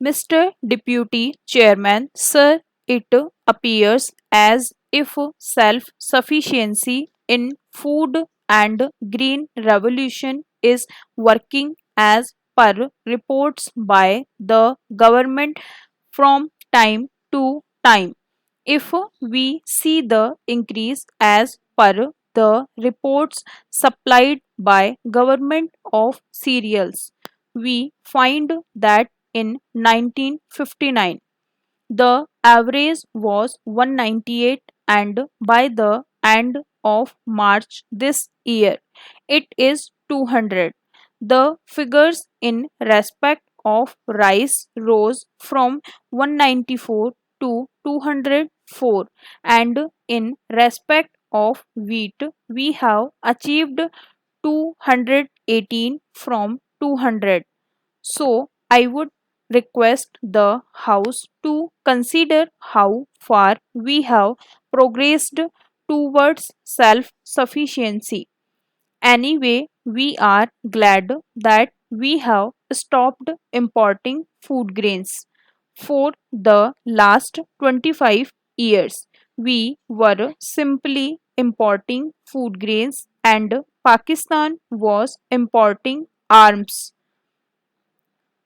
Mr. Deputy Chairman, sir, it appears as if self sufficiency in food and green revolution is working as per reports by the government from time to time. If we see the increase as per the reports supplied by government of cereals, we find that in 1959 the average was 198 and by the end of March this year it is 200. The figures in respect of rice rose from 194 to 204 and in respect of wheat we have achieved 218 from 200. So, I would request the House to consider how far we have progressed towards self sufficiency. Anyway, we are glad that we have stopped importing food grains. For the last 25 years, we were simply importing food grains and Pakistan was importing arms.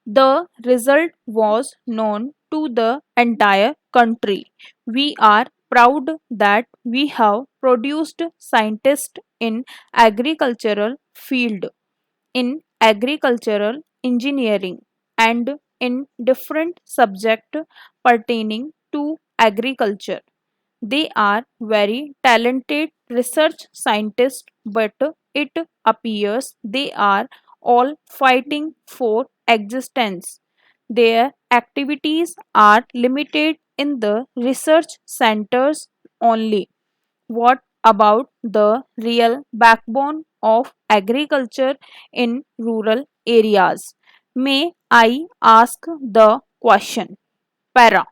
The result was known to the entire country. We are proud that we have produced scientists in agricultural field, in agricultural engineering and in different subject pertaining to agriculture. They are very talented research scientists, but it appears they are all fighting for existence. Their activities are limited in the research centers only. What about the real backbone of agriculture in rural areas? May I ask the question? Para.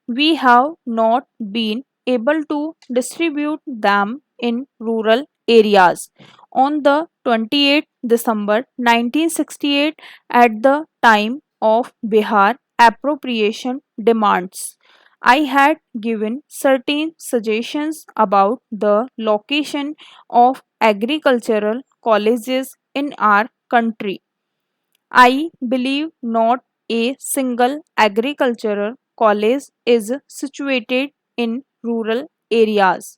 We have not been able to distribute them in rural areas. On the 28th December 1968, at the time of Bihar appropriation demands, I had given certain suggestions about the location of agricultural colleges in our country. I believe not a single agricultural college is situated in rural areas.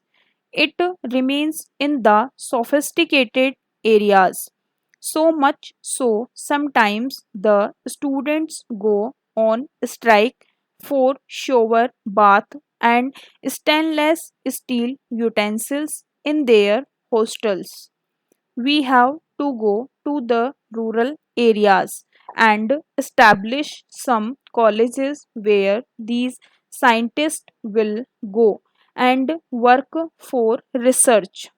It remains in the sophisticated areas. So much so, sometimes the students go on strike for shower bath and stainless steel utensils in their hostels. We have to go to the rural areas and establish some colleges where these scientists will go and work for research.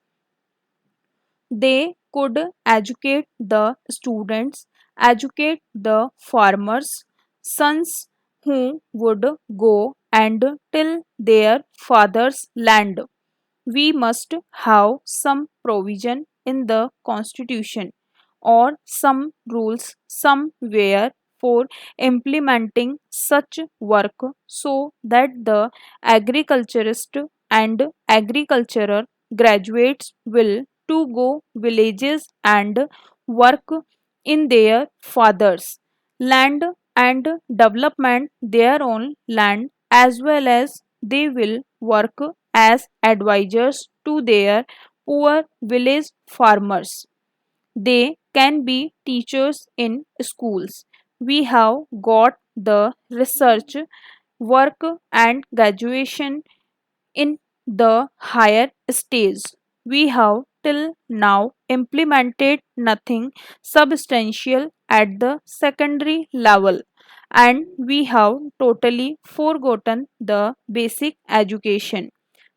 They could educate the students, educate the farmers' sons who would go and till their father's land. We must have some provision in the constitution or some rules somewhere for implementing such work so that the agriculturist and agricultural graduates will to go villages and work in their fathers land and development their own land as well as they will work as advisors to their poor village farmers. They can be teachers in schools. We have got the research work and graduation in the higher stage. We have till now implemented nothing substantial at the secondary level and we have totally forgotten the basic education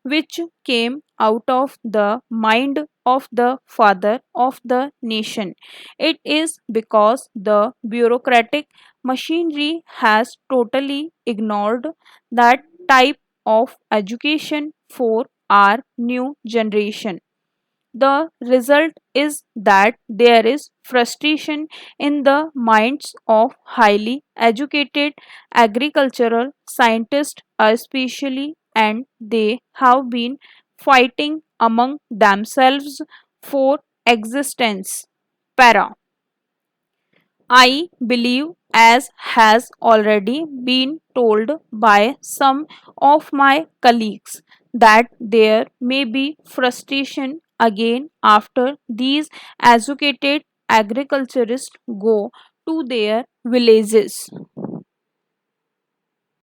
which came out of the mind of the father of the nation. It is because the bureaucratic machinery has totally ignored that type of education for our new generation. The result is that there is frustration in the minds of highly educated agricultural scientists, especially, and they have been fighting among themselves for existence. Para. I believe, as has already been told by some of my colleagues, that there may be frustration again after these educated agriculturists go to their villages.